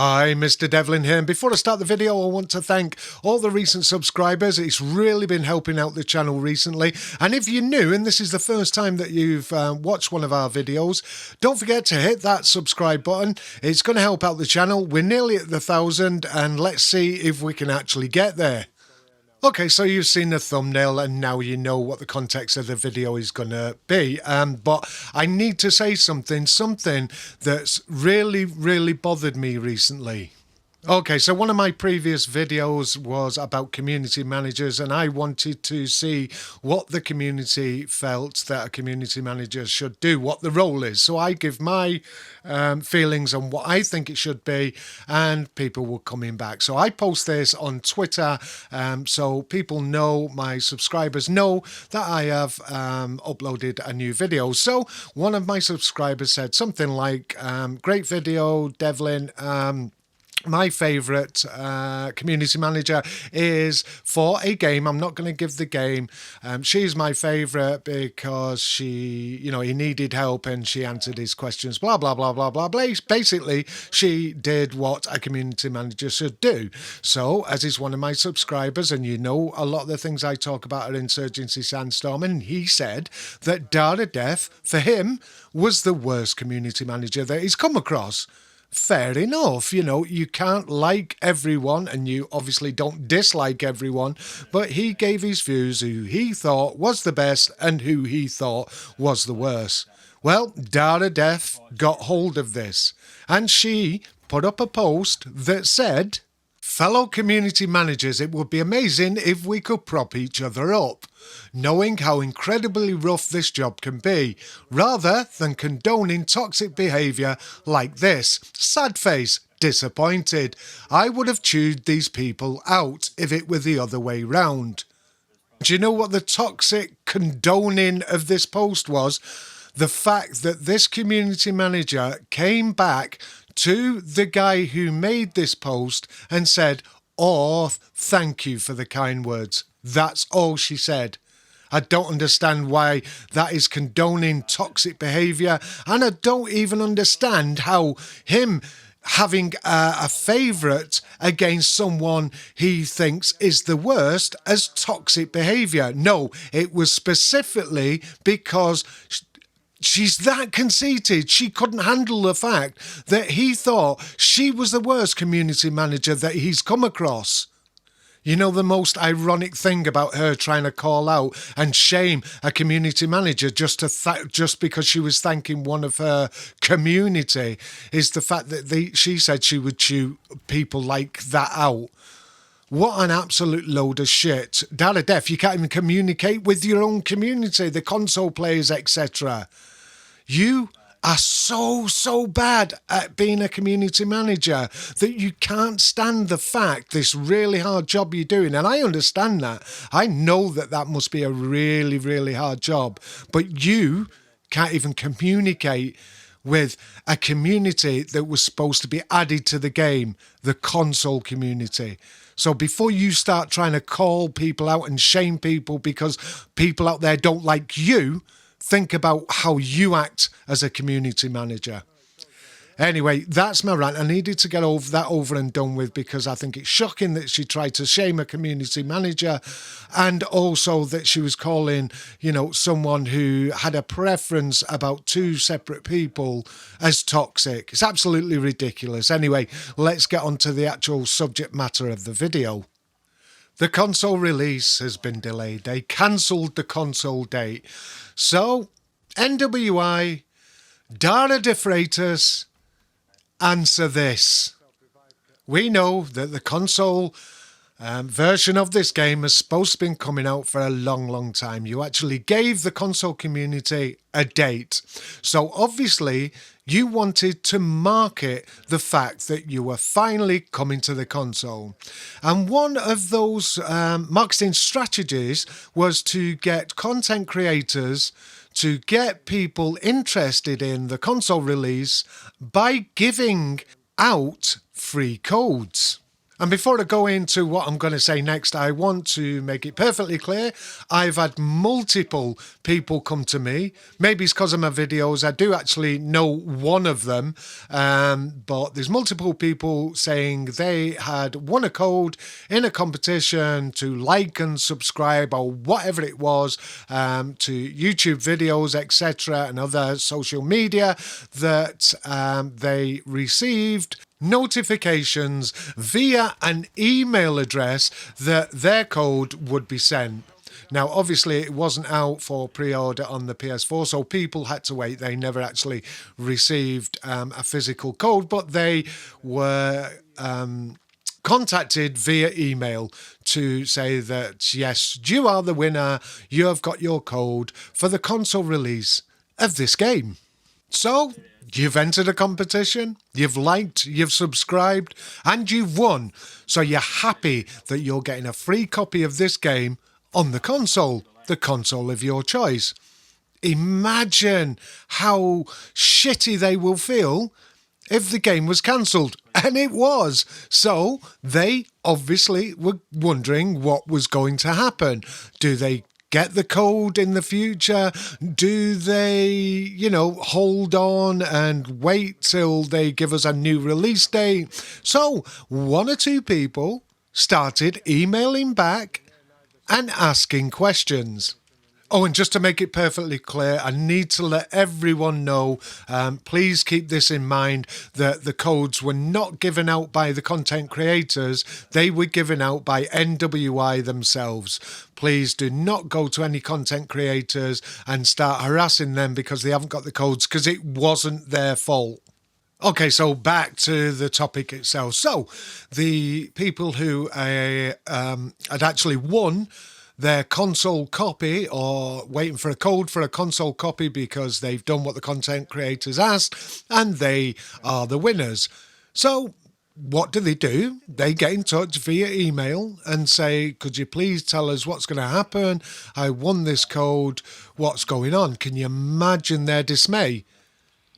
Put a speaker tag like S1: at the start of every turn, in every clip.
S1: Hi, Mr. Devlin here, and before I start the video I want to thank all the recent subscribers. It's really been helping out the channel recently, and if you're new and this is the first time that you've watched one of our videos, don't forget to hit that subscribe button. It's going to help out the channel. We're nearly at the 1,000 and let's see if we can actually get there. Okay, so you've seen the thumbnail and now you know what the context of the video is going to be. But I need to say something that's really bothered me recently. Okay, so one of my previous videos was about community managers, and I wanted to see what the community felt that a community manager should do, what the role is. So I give my feelings on what I think it should be, and people were coming back. So I post this on Twitter, so people know, my subscribers know that I have uploaded a new video. So one of my subscribers said something like, great video, Devlin. My favourite community manager is for a game. I'm not going to give the game. She's my favourite because she, he needed help and she answered his questions, blah, blah, blah, blah, blah. Basically, she did what a community manager should do. So, as is one of my subscribers, and you know a lot of the things I talk about are Insurgency Sandstorm, and he said that Data Death, for him, was the worst community manager that he's come across. Fair enough, you can't like everyone and you obviously don't dislike everyone, but he gave his views, who he thought was the best and who he thought was the worst. Well, Data Death got hold of this and she put up a post that said, "Fellow community managers, it would be amazing if we could prop each other up, knowing how incredibly rough this job can be, rather than condoning toxic behaviour like this. Sad face, disappointed. I would have chewed these people out if it were the other way round." Do you know what the toxic condoning of this post was? The fact that this community manager came back to the guy who made this post and said, "Oh, thank you for the kind words." That's all she said. I don't understand why that is condoning toxic behaviour, and I don't even understand how him having a favourite against someone he thinks is the worst as toxic behaviour. No, it was specifically because she's that conceited. She couldn't handle the fact that he thought she was the worst community manager that he's come across. You know, the most ironic thing about her trying to call out and shame a community manager just because she was thanking one of her community is the fact that she said she would chew people like that out. What an absolute load of shit. Data Death, you can't even communicate with your own community, the console players, etc. You are so bad at being a community manager that you can't stand the fact this really hard job you're doing. And I understand that. I know that that must be a really hard job. But you can't even communicate with a community that was supposed to be added to the game, the console community. So before you start trying to call people out and shame people because people out there don't like you, think about how you act as a community manager. Anyway, that's my rant. I needed to get that over and done with because I think it's shocking that she tried to shame a community manager, and also that she was calling, someone who had a preference about two separate people as toxic. It's absolutely ridiculous. Anyway, let's get on to the actual subject matter of the video. The console release has been delayed. They cancelled the console date. So, NWI, Dara de Freitas, answer this. We know that the console version of this game is supposed to have been coming out for a long time. You actually gave the console community a date. So obviously you wanted to market the fact that you were finally coming to the console. And one of those marketing strategies was to get content creators to get people interested in the console release by giving out free codes. And before I go into what I'm going to say next, I want to make it perfectly clear. I've had multiple people come to me. Maybe it's because of my videos. I do actually know one of them. But there's multiple people saying they had won a code in a competition to like and subscribe or whatever it was to YouTube videos, etc. and other social media that they received notifications via an email address that their code would be sent. Now, obviously, it wasn't out for pre-order on the PS4, so people had to wait. They never actually received a physical code, but they were contacted via email to say that, yes, you are the winner. You have got your code for the console release of this game. So you've entered a competition, you've liked, you've subscribed, and you've won. So you're happy that you're getting a free copy of this game on the console of your choice. Imagine how shitty they will feel if the game was cancelled. And it was. So they obviously were wondering what was going to happen. Do they get the code in the future? Do they, hold on and wait till they give us a new release date? So one or two people started emailing back and asking questions. Oh, and just to make it perfectly clear, I need to let everyone know, please keep this in mind, that the codes were not given out by the content creators. They were given out by NWI themselves. Please do not go to any content creators and start harassing them because they haven't got the codes, because it wasn't their fault. Okay, so back to the topic itself. So the people who had actually won their console copy, or waiting for a code for a console copy because they've done what the content creators asked, and they are the winners. So what do? They get in touch via email and say, could you please tell us what's going to happen? I won this code. What's going on? Can you imagine their dismay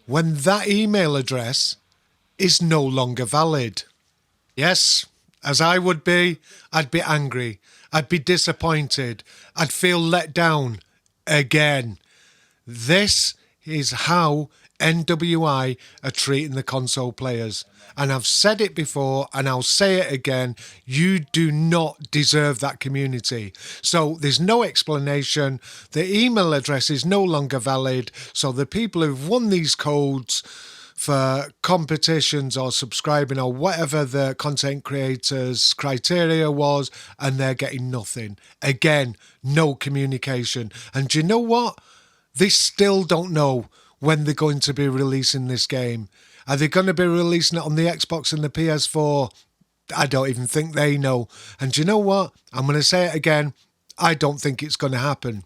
S1: when that email address is no longer valid? Yes, as I would be, I'd be angry. I'd be disappointed. I'd feel let down again. This is how NWI are treating the console players. And I've said it before and I'll say it again. You do not deserve that community. So there's no explanation. The email address is no longer valid. So the people who've won these codes for competitions or subscribing or whatever the content creators' criteria was, and they're getting nothing. Again, no communication. And do you know what? They still don't know when they're going to be releasing this game. Are they going to be releasing it on the Xbox and the PS4? I don't even think they know. And do you know what? I'm going to say it again. I don't think it's going to happen.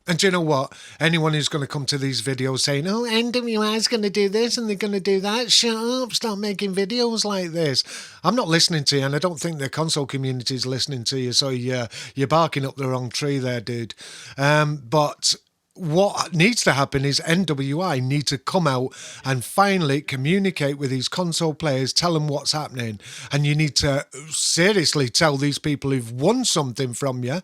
S1: And do you know what? Anyone who's going to come to these videos saying, oh, NWI is going to do this and they're going to do that, shut up, stop making videos like this. I'm not listening to you, and I don't think the console community is listening to you, so you're barking up the wrong tree there, dude. But what needs to happen is NWI need to come out and finally communicate with these console players, tell them what's happening. And you need to seriously tell these people who've won something from you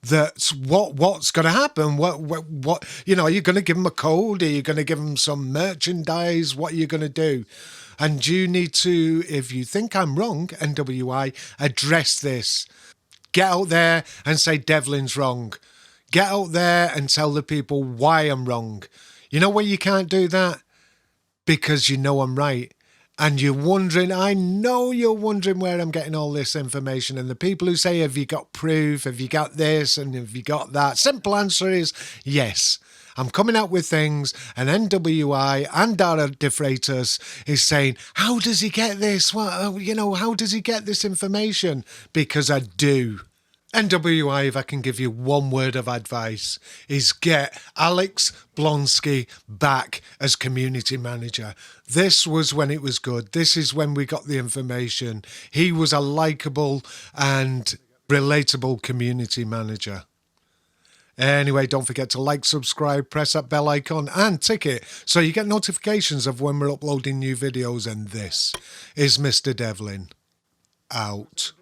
S1: that's what's going to happen. What are you going to give them a code? Are you going to give them some merchandise? What are you going to do? And you need to, if you think I'm wrong, NWI, address this. Get out there and say Devlin's wrong. Get out there and tell the people why I'm wrong. You know why you can't do that? Because you know I'm right. And you're wondering, I know you're wondering where I'm getting all this information. And the people who say, have you got proof? Have you got this? And have you got that? Simple answer is yes. I'm coming out with things, and NWI and Dara De Freitas is saying, how does he get this? Well, how does he get this information? Because I do. NWI, if I can give you one word of advice, is get Alex Blonsky back as community manager. This was when it was good. This is when we got the information. He was a likeable and relatable community manager. Anyway, don't forget to like, subscribe, press that bell icon and tick it so you get notifications of when we're uploading new videos. And this is Mr. Devlin. out.